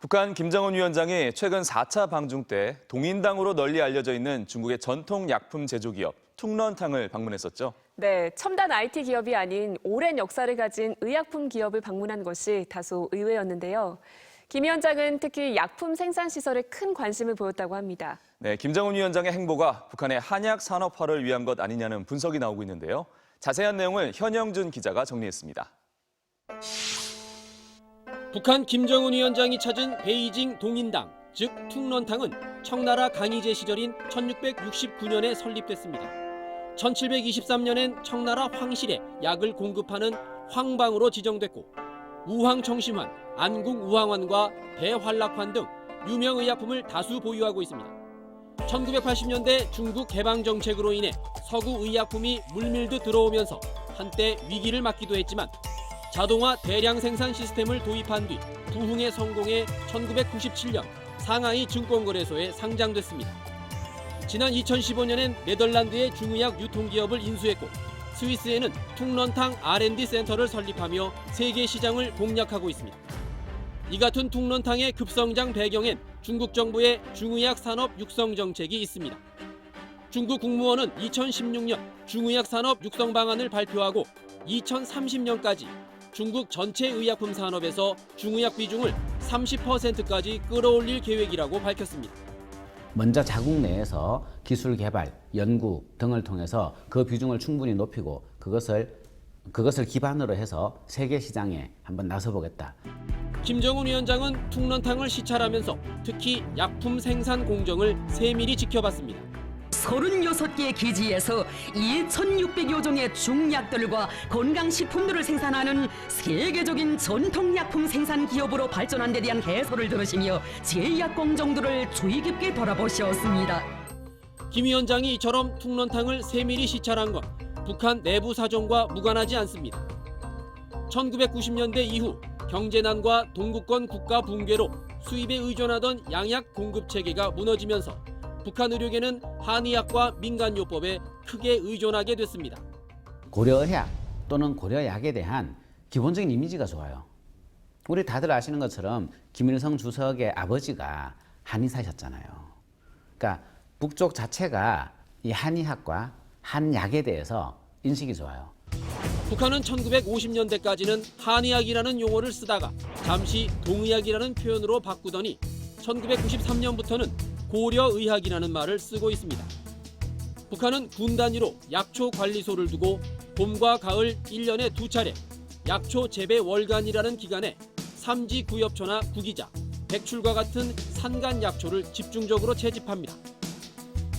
북한 김정은 위원장이 최근 4차 방중 때 동인당으로 널리 알려져 있는 중국의 전통 약품 제조기업 퉁런탕을 방문했었죠. 네, 첨단 IT 기업이 아닌 오랜 역사를 가진 의약품 기업을 방문한 것이 다소 의외였는데요. 김 위원장은 특히 약품 생산 시설에 큰 관심을 보였다고 합니다. 네, 김정은 위원장의 행보가 북한의 한약 산업화를 위한 것 아니냐는 분석이 나오고 있는데요. 자세한 내용을 현영준 기자가 정리했습니다. 북한 김정은 위원장이 찾은 베이징 동인당, 즉 퉁런탕은 청나라 강희제 시절인 1669년에 설립됐습니다. 1723년엔 청나라 황실에 약을 공급하는 황방으로 지정됐고 우황청심환, 안궁우황환과 대활락환 등 유명 의약품을 다수 보유하고 있습니다. 1980년대 중국 개방 정책으로 인해 서구 의약품이 물밀듯 들어오면서 한때 위기를 맞기도 했지만 자동화 대량 생산 시스템을 도입한 뒤 부흥에 성공해 1997년 상하이 증권거래소에 상장됐습니다. 지난 2015년엔 네덜란드의 중의약 유통기업을 인수했고 스위스에는 퉁런탕 R&D 센터를 설립하며 세계 시장을 공략하고 있습니다. 이 같은 퉁런탕의 급성장 배경엔 중국 정부의 중의약 산업 육성 정책이 있습니다. 중국 국무원은 2016년 중의약 산업 육성 방안을 발표하고 2030년까지 중국 전체 의약품 산업에서 중의약 비중을 30%까지 끌어올릴 계획이라고 밝혔습니다. 먼저 자국 내에서 기술 개발, 연구 등을 통해서 그 비중을 충분히 높이고 그것을 기반으로 해서 세계 시장에 한번 나서보겠다. 김정은 위원장은 퉁런탕을 시찰하면서 특히 약품 생산 공정을 세밀히 지켜봤습니다. 36개의 기지에서 2,600여 종의 중약들과 건강식품들을 생산하는 세계적인 전통약품 생산 기업으로 발전한 데 대한 해설을 들으시며 제약 공정들을 주의 깊게 돌아보셨습니다. 김 위원장이 이처럼 퉁런탕을 세밀히 시찰한 건 북한 내부 사정과 무관하지 않습니다. 1990년대 이후 경제난과 동구권 국가 붕괴로 수입에 의존하던 양약 공급 체계가 무너지면서 북한 의료계는 한의학과 민간요법에 크게 의존하게 됐습니다. 고려의학 또는 고려약에 대한 기본적인 이미지가 좋아요. 우리 다들 아시는 것처럼 김일성 주석의 아버지가 한의사셨잖아요. 그러니까 북쪽 자체가 이 한의학과 한약에 대해서 인식이 좋아요. 북한은 1950년대까지는 한의학이라는 용어를 쓰다가 잠시 동의학이라는 표현으로 바꾸더니 1993년부터는 고려의학이라는 말을 쓰고 있습니다. 북한은 군 단위로 약초 관리소를 두고 봄과 가을 1년에 2차례 약초 재배 월간이라는 기간에 삼지구엽초나 구기자, 백출과 같은 산간 약초를 집중적으로 채집합니다.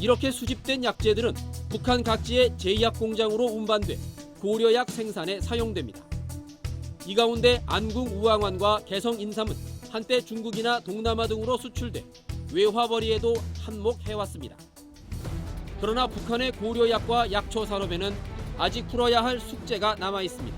이렇게 수집된 약재들은 북한 각지의 제약 공장으로 운반돼 고려약 생산에 사용됩니다. 이 가운데 안궁우황환과 개성인삼은 한때 중국이나 동남아 등으로 수출돼 외화벌이에도 한몫해왔습니다. 그러나 북한의 고려약과 약초 산업에는 아직 풀어야 할 숙제가 남아 있습니다.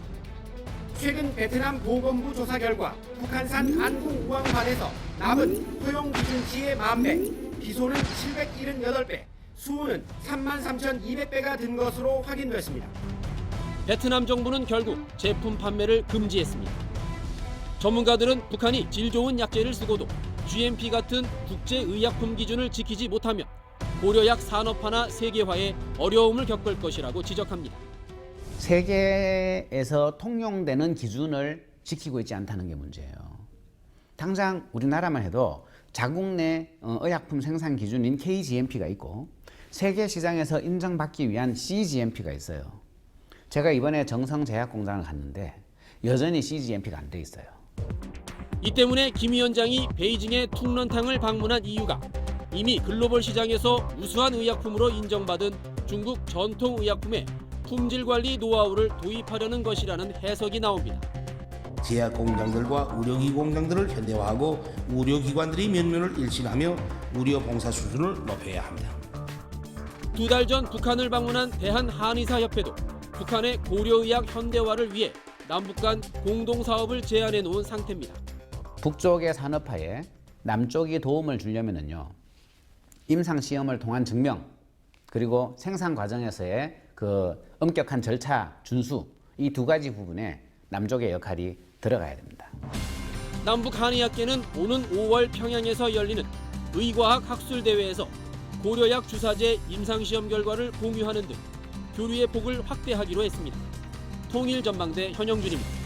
최근 베트남 보건부 조사 결과 북한산 안궁우황환에서 납은 허용 기준치의 10,000배, 비소는 778배, 수은 33,200배가 든 것으로 확인됐습니다. 베트남 정부는 결국 제품 판매를 금지했습니다. 전문가들은 북한이 질 좋은 약재를 쓰고도 GMP 같은 국제의약품 기준을 지키지 못하면 고려약 산업화나 세계화에 어려움을 겪을 것이라고 지적합니다. 세계에서 통용되는 기준을 지키고 있지 않다는 게 문제예요. 당장 우리나라만 해도 자국 내 의약품 생산 기준인 KGMP가 있고 세계 시장에서 인정받기 위한 CGMP가 있어요. 제가 이번에 정성제약공장을 갔는데 여전히 CGMP가 안 돼 있어요. 이 때문에 김 위원장이 베이징의 퉁런탕을 방문한 이유가 이미 글로벌 시장에서 우수한 의약품으로 인정받은 중국 전통 의약품에 품질 관리 노하우를 도입하려는 것이라는 해석이 나옵니다. 제약 공장들과 의료기 공장들을 현대화하고 의료기관들이 면면을 일치하며 의료 봉사 수준을 높여야 합니다. 2달 전 북한을 방문한 대한한의사협회도 북한의 고려의학 현대화를 위해 남북 간 공동사업을 제안해 놓은 상태입니다. 북쪽의 산업화에 남쪽이 도움을 주려면요, 임상시험을 통한 증명, 그리고 생산 과정에서의 그 엄격한 절차 준수, 이 2가지 부분에 남쪽의 역할이 들어가야 됩니다. 남북 한의학계는 오는 5월 평양에서 열리는 의과학 학술대회에서 고려약 주사제 임상시험 결과를 공유하는 등 교류의 폭을 확대하기로 했습니다. 통일전망대 현영준입니다.